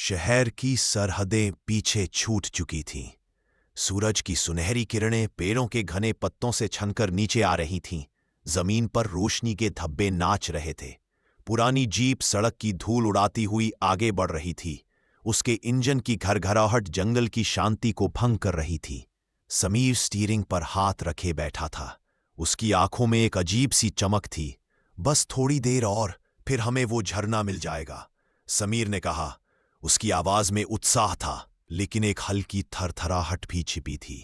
शहर की सरहदें पीछे छूट चुकी थीं। सूरज की सुनहरी किरणें पेड़ों के घने पत्तों से छनकर नीचे आ रही थीं। जमीन पर रोशनी के धब्बे नाच रहे थे। पुरानी जीप सड़क की धूल उड़ाती हुई आगे बढ़ रही थी। उसके इंजन की घरघराहट जंगल की शांति को भंग कर रही थी। समीर स्टीयरिंग पर हाथ रखे बैठा था। उसकी आंखों में एक अजीब सी चमक थी। बस थोड़ी देर और, फिर हमें वो झरना मिल जाएगा, समीर ने कहा। उसकी आवाज में उत्साह था, लेकिन एक हल्की थरथराहट भी छिपी थी।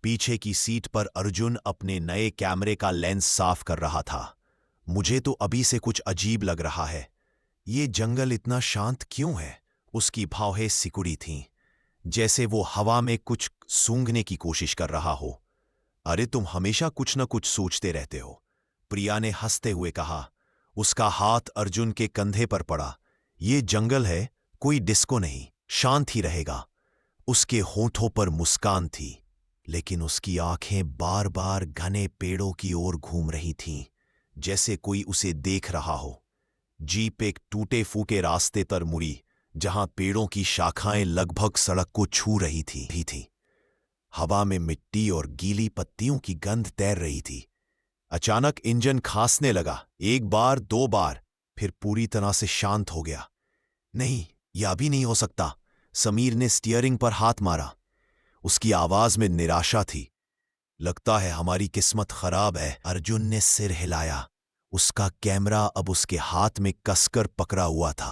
पीछे की सीट पर अर्जुन अपने नए कैमरे का लेंस साफ कर रहा था। मुझे तो अभी से कुछ अजीब लग रहा है। ये जंगल इतना शांत क्यों है? उसकी भावें सिकुड़ी थीं, जैसे वो हवा में कुछ सूंघने की कोशिश कर रहा हो। अरे तुम हमेशा कुछ न कुछ सोचते रहते हो, प्रिया ने हंसते हुए कहा। उसका हाथ अर्जुन के कंधे पर पड़ा। ये जंगल है, कोई डिस्को नहीं, शांत ही रहेगा। उसके होठों पर मुस्कान थी, लेकिन उसकी आंखें बार बार घने पेड़ों की ओर घूम रही थीं, जैसे कोई उसे देख रहा हो। जीप एक टूटे फूटे रास्ते पर मुड़ी, जहां पेड़ों की शाखाएं लगभग सड़क को छू रही थी। हवा में मिट्टी और गीली पत्तियों की गंध तैर रही थी। अचानक इंजन खांसने लगा, एक बार, दो बार, फिर पूरी तरह से शांत हो गया। नहीं, यह भी नहीं हो सकता। समीर ने स्टीयरिंग पर हाथ मारा। उसकी आवाज में निराशा थी। लगता है हमारी किस्मत खराब है। अर्जुन ने सिर हिलाया। उसका कैमरा अब उसके हाथ में कसकर पकड़ा हुआ था।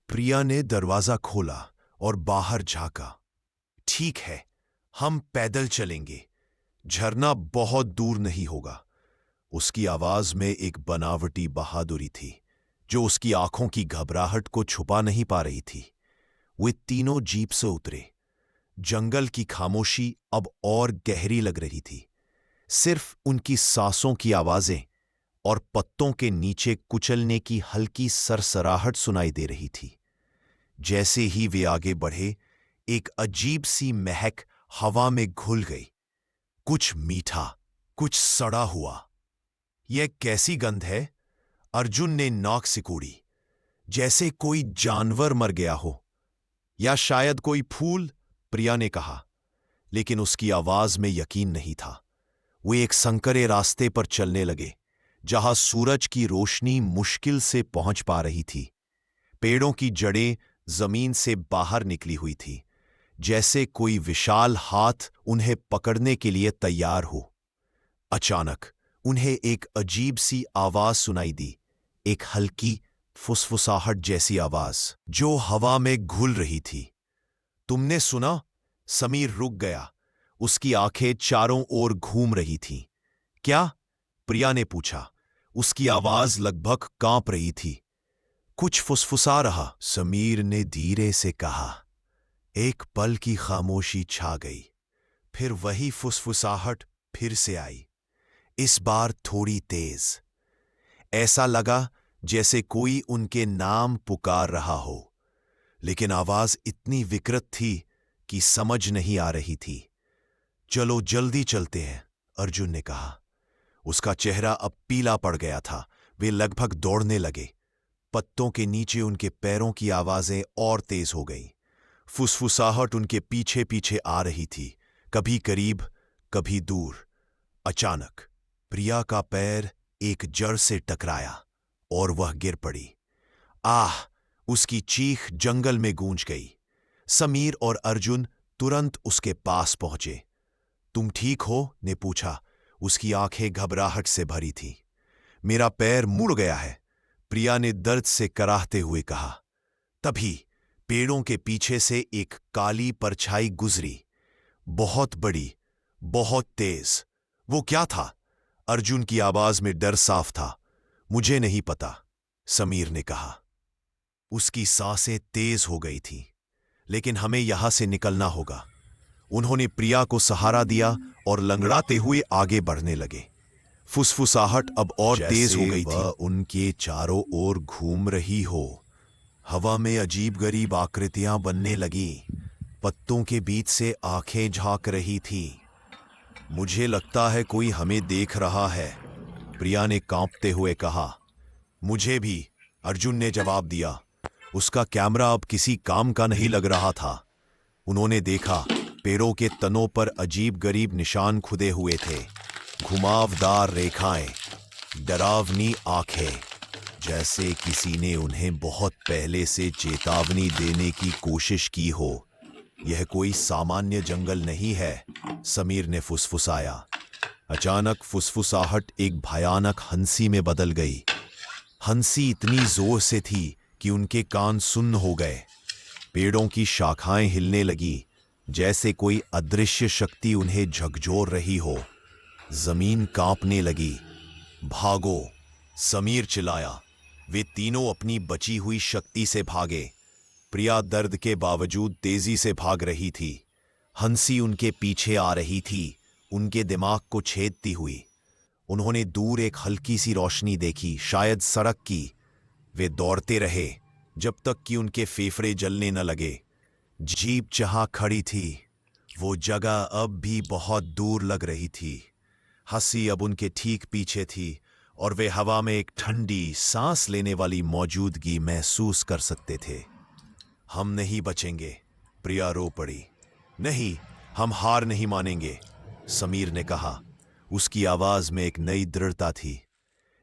प्रिया ने दरवाजा खोला और बाहर झांका। ठीक है, हम पैदल चलेंगे। झरना बहुत दूर नहीं होगा। उसकी आवाज में एक बनावटी बहादुरी थी, जो उसकी आंखों की घबराहट को छुपा नहीं पा रही थी। वे तीनों जीप से उतरे। जंगल की खामोशी अब और गहरी लग रही थी। सिर्फ उनकी सांसों की आवाजें और पत्तों के नीचे कुचलने की हल्की सरसराहट सुनाई दे रही थी। जैसे ही वे आगे बढ़े, एक अजीब सी महक हवा में घुल गई। कुछ मीठा, कुछ सड़ा हुआ। यह कैसी गंध है? अर्जुन ने नाक सिकोड़ी। जैसे कोई जानवर मर गया हो, या शायद कोई फूल, प्रिया ने कहा, लेकिन उसकी आवाज में यकीन नहीं था। वे एक संकरे रास्ते पर चलने लगे, जहां सूरज की रोशनी मुश्किल से पहुंच पा रही थी। पेड़ों की जड़ें जमीन से बाहर निकली हुई थी, जैसे कोई विशाल हाथ उन्हें पकड़ने के लिए तैयार हो। अचानक उन्हें एक अजीब सी आवाज सुनाई दी, एक हल्की फुसफुसाहट जैसी आवाज, जो हवा में घुल रही थी। तुमने सुना? समीर रुक गया। उसकी आंखें चारों ओर घूम रही थीं। क्या? प्रिया ने पूछा। उसकी आवाज लगभग कांप रही थी। कुछ फुसफुसा रहा, समीर ने धीरे से कहा। एक पल की खामोशी छा गई। फिर वही फुसफुसाहट फिर से आई, इस बार थोड़ी तेज। ऐसा लगा जैसे कोई उनके नाम पुकार रहा हो, लेकिन आवाज इतनी विकृत थी कि समझ नहीं आ रही थी। चलो जल्दी चलते हैं, अर्जुन ने कहा। उसका चेहरा अब पीला पड़ गया था। वे लगभग दौड़ने लगे। पत्तों के नीचे उनके पैरों की आवाजें और तेज हो गईं। फुसफुसाहट उनके पीछे पीछे आ रही थी, कभी करीब, कभी दूर। अचानक प्रिया का पैर एक जड़ से टकराया और वह गिर पड़ी। आह! उसकी चीख जंगल में गूंज गई। समीर और अर्जुन तुरंत उसके पास पहुंचे। तुम ठीक हो? ने पूछा। उसकी आंखें घबराहट से भरी थीं। मेरा पैर मुड़ गया है, प्रिया ने दर्द से कराहते हुए कहा। तभी पेड़ों के पीछे से एक काली परछाई गुजरी, बहुत बड़ी, बहुत तेज। वो क्या था? अर्जुन की आवाज में डर साफ था। मुझे नहीं पता, समीर ने कहा। उसकी सांसें तेज हो गई थीं। लेकिन हमें यहां से निकलना होगा। उन्होंने प्रिया को सहारा दिया और लंगड़ाते हुए आगे बढ़ने लगे। फुसफुसाहट अब और तेज हो गई थी। उनके चारों ओर घूम रही हो। हवा में अजीब गरीब आकृतियां बनने लगी। पत्तों के बीच से आंखें झांक रही थीं। मुझे लगता है कोई हमें देख रहा है, प्रिया ने कांपते हुए कहा। मुझे भी, अर्जुन ने जवाब दिया। उसका कैमरा अब किसी काम का नहीं लग रहा था। उन्होंने देखा पैरों के तनों पर अजीब गरीब निशान खुदे हुए थे, घुमावदार रेखाएं, डरावनी आंखें, जैसे किसी ने उन्हें बहुत पहले से चेतावनी देने की कोशिश की हो। यह कोई सामान्य जंगल नहीं है, समीर ने फुसफुसाया। अचानक फुसफुसाहट एक भयानक हंसी में बदल गई। हंसी इतनी जोर से थी कि उनके कान सुन्न हो गए। पेड़ों की शाखाएं हिलने लगी, जैसे कोई अदृश्य शक्ति उन्हें झकझोर रही हो। जमीन कांपने लगी। भागो, समीर चिल्लाया। वे तीनों अपनी बची हुई शक्ति से भागे। प्रिया दर्द के बावजूद तेजी से भाग रही थी। हंसी उनके पीछे आ रही थी, उनके दिमाग को छेदती हुई। उन्होंने दूर एक हल्की सी रोशनी देखी, शायद सड़क की। वे दौड़ते रहे जब तक कि उनके फेफड़े जलने न लगे। जीप जहां खड़ी थी वो जगह अब भी बहुत दूर लग रही थी। हंसी अब उनके ठीक पीछे थी और वे हवा में एक ठंडी सांस लेने वाली मौजूदगी महसूस कर सकते थे। हम नहीं बचेंगे, प्रिया रो पड़ी। नहीं, हम हार नहीं मानेंगे, समीर ने कहा। उसकी आवाज में एक नई दृढ़ता थी।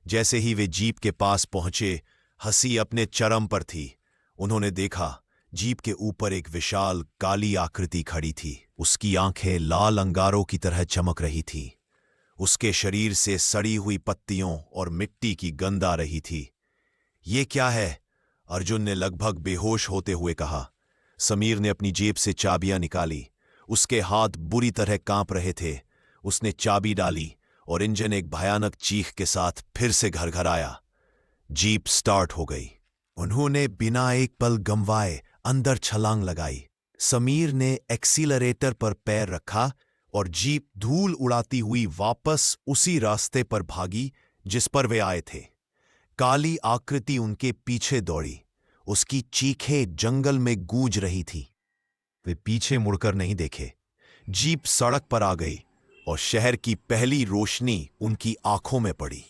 जैसे ही वे जीप के पास पहुंचे, हंसी अपने चरम पर थी। उन्होंने देखा जीप के ऊपर एक विशाल काली आकृति खड़ी थी। उसकी आंखें लाल अंगारों की तरह चमक रही थी। उसके शरीर से सड़ी हुई पत्तियों और मिट्टी की गंध आ रही थी। ये क्या है? अर्जुन ने लगभग बेहोश होते हुए कहा। समीर ने अपनी जेब से चाबियां निकाली। उसके हाथ बुरी तरह कांप रहे थे। उसने चाबी डाली और इंजन एक भयानक चीख के साथ फिर से घरघराया। जीप स्टार्ट हो गई। उन्होंने बिना एक पल गंवाए अंदर छलांग लगाई। समीर ने एक्सीलरेटर पर पैर रखा और जीप धूल उड़ाती हुई वापस उसी रास्ते पर भागी जिस पर वे आए थे। काली आकृति उनके पीछे दौड़ी। उसकी चीखें जंगल में गूंज रही थी। वे पीछे मुड़कर नहीं देखे। जीप सड़क पर आ गई और शहर की पहली रोशनी उनकी आंखों में पड़ी।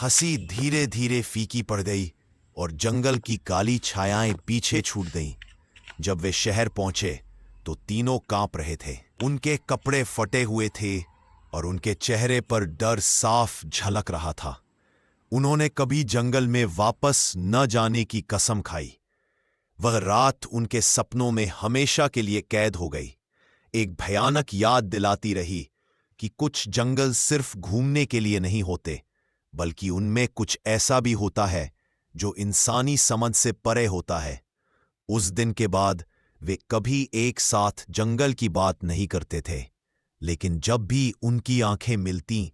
हंसी धीरे धीरे फीकी पड़ गई और जंगल की काली छायाएं पीछे छूट गईं। जब वे शहर पहुंचे तो तीनों कांप रहे थे। उनके कपड़े फटे हुए थे और उनके चेहरे पर डर साफ झलक रहा था। उन्होंने कभी जंगल में वापस न जाने की कसम खाई। वह रात उनके सपनों में हमेशा के लिए कैद हो गई। एक भयानक याद दिलाती रही कि कुछ जंगल सिर्फ घूमने के लिए नहीं होते, बल्कि उनमें कुछ ऐसा भी होता है जो इंसानी समझ से परे होता है। उस दिन के बाद वे कभी एक साथ जंगल की बात नहीं करते थे, लेकिन जब भी उनकी आंखें मिलतीं,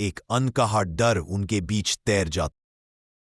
एक अनकहा डर उनके बीच तैर जाता।